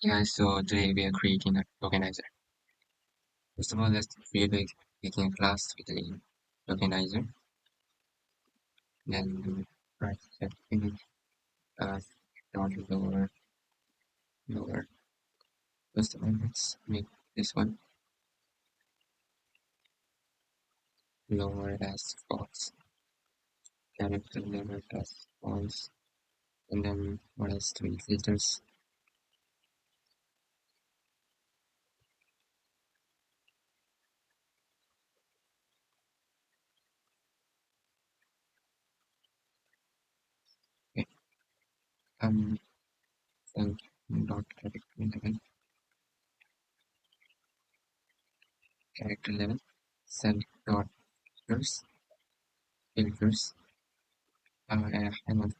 Yeah, so today we are creating a tokenizer. First of all, let's create making a class with a tokenizer. Then right set image uh dot lower. First of all, let's make this one lower as false, character level as false, and then what else three filters. Okay. Self dot character level self dot filters filters and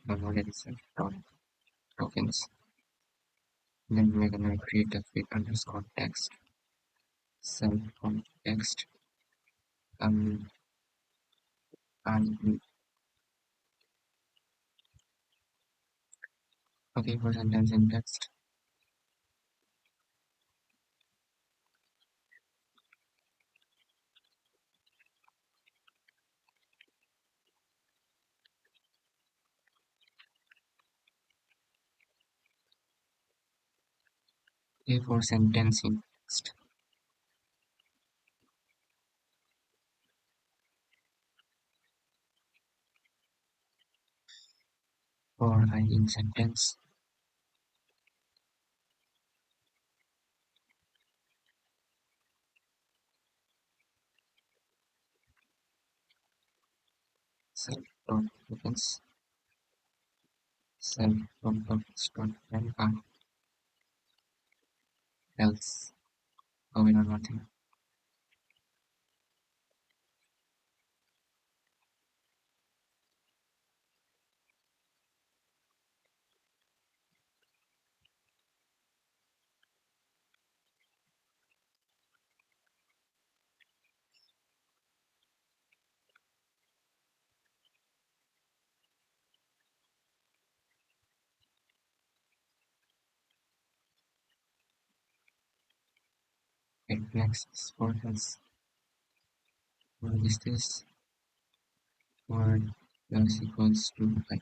one already self dot tokens. Then we're gonna create a with underscore text self context um and okay for sentence in text. A for sentence in text for I in sentence self dot tokens self dot tokens dot and else going on nothing. Okay, next is for else. What is this word else equals to like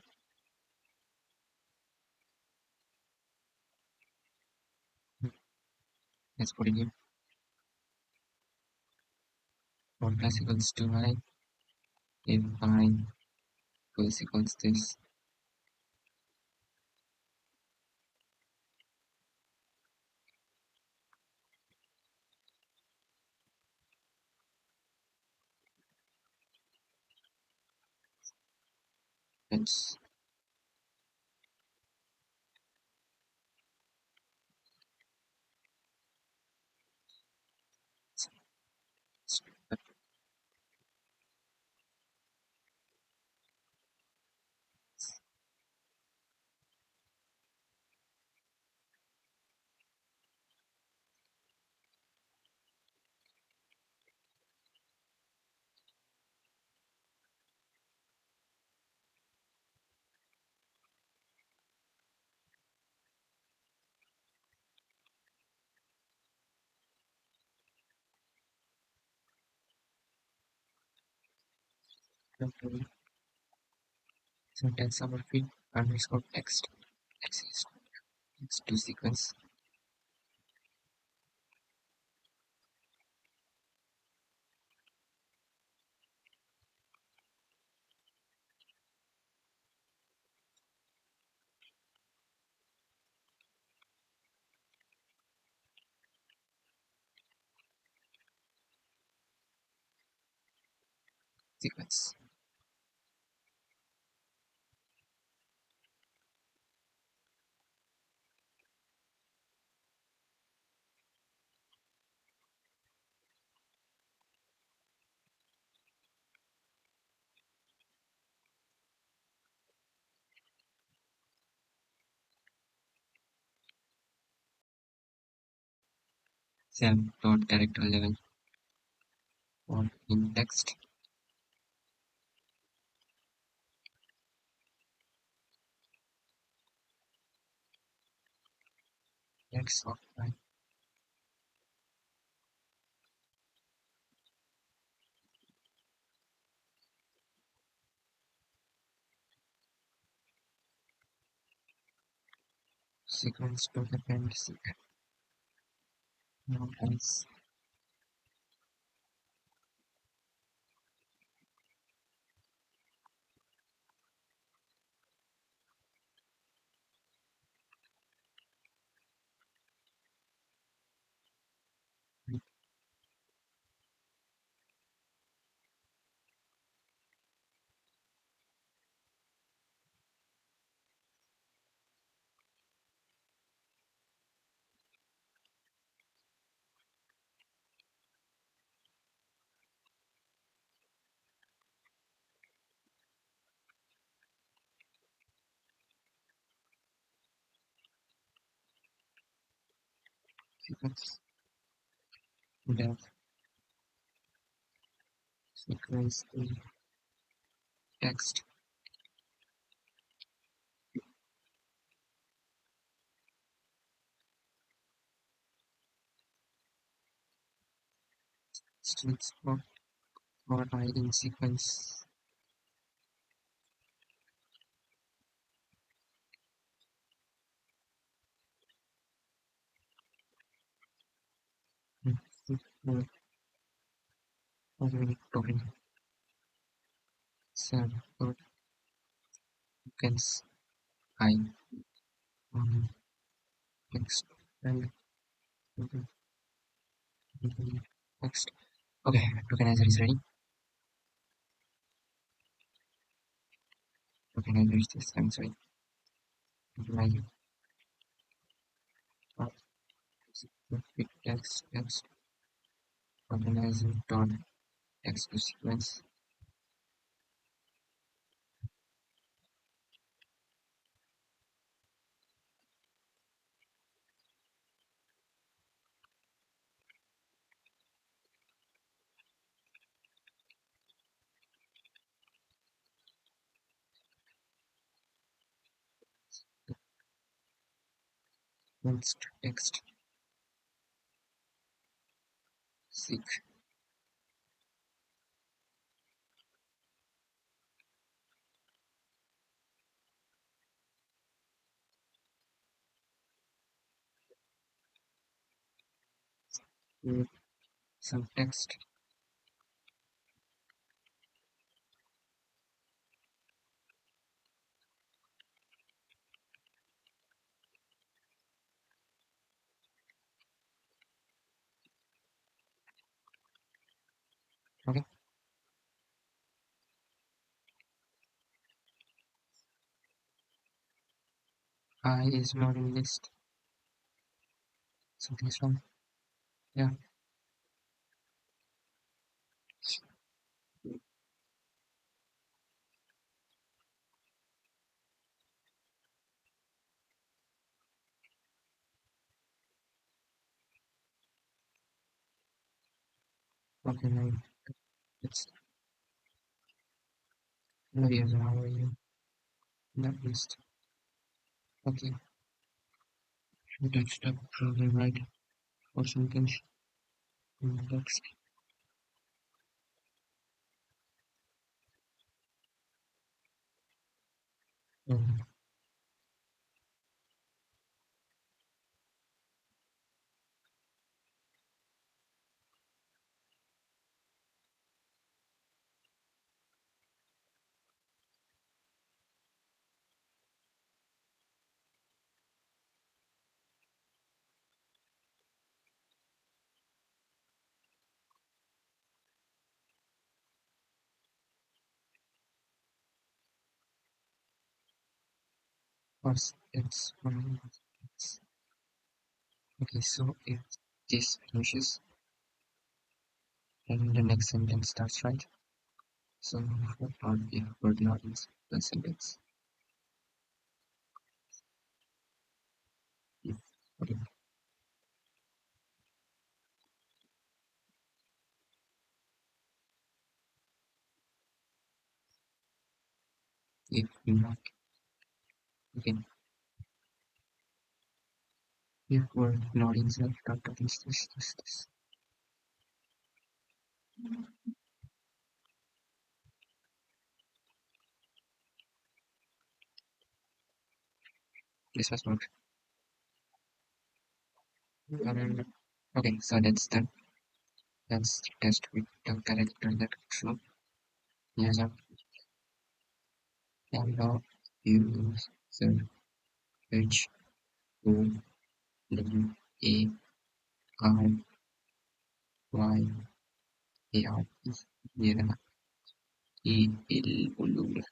let's put it here. What plus equals to I if I equals this. Let's sentence our field underscore text. Text is to sequence sequence. Self dot character level or in text. X of I sequence to the end known as sequence that sequence to text strings for I in sequence for token seven tokens I text and text. Okay, tokenizer is ready. Tokenizer is this time, sorry. Tokenizer. Text tokenizer dot text to sequence text seek with some text. Okay, I is not in list. Something is wrong. Yeah, okay, now it's areas how are you? That list. Okay, touch the program right or something in the text. Um, first it's it's okay, so if this finishes and the next sentence starts right. So what part we have heard now is the sentence. If okay, if not okay, If we're not inside, this. This was not. Okay, so that's done. Let's test with the character that show. Yes, and now use the H O W A R Y A R E. Yeah, E L O U.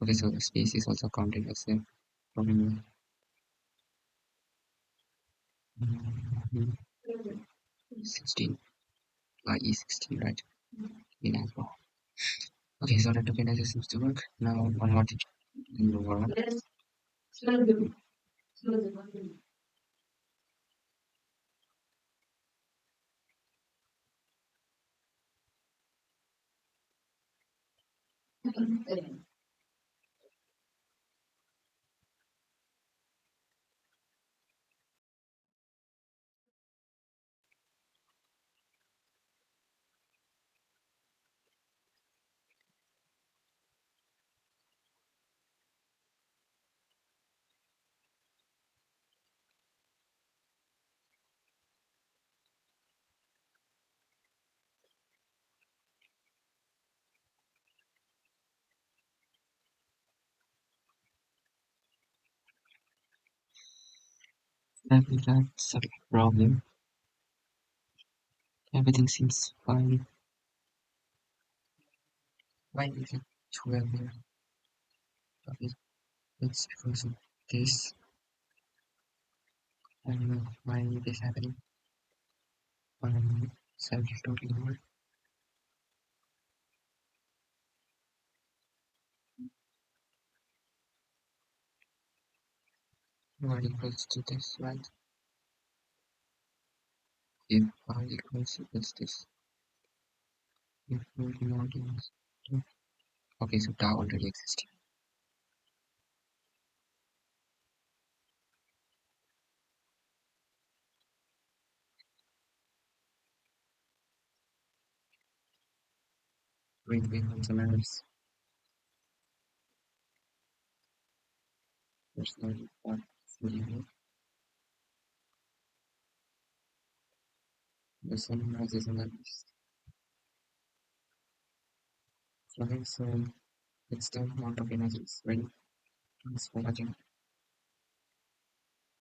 Okay, so the space is also counted as a problem. 16. E16, right? Yeah. Okay, so the tokenizer seems to work. Now, one more thing. Lower. That's a problem. Everything seems fine. Why is it 12 here? Okay, it's because of this. I don't know why it is happening. Self totally over. Y equals to this, right? If equals this, if we not use. Okay, so tau already exists. Wait on some errors. There's no part fully. The sun rises in the east. Okay, so it's the amount of energy is ready. Thanks for watching.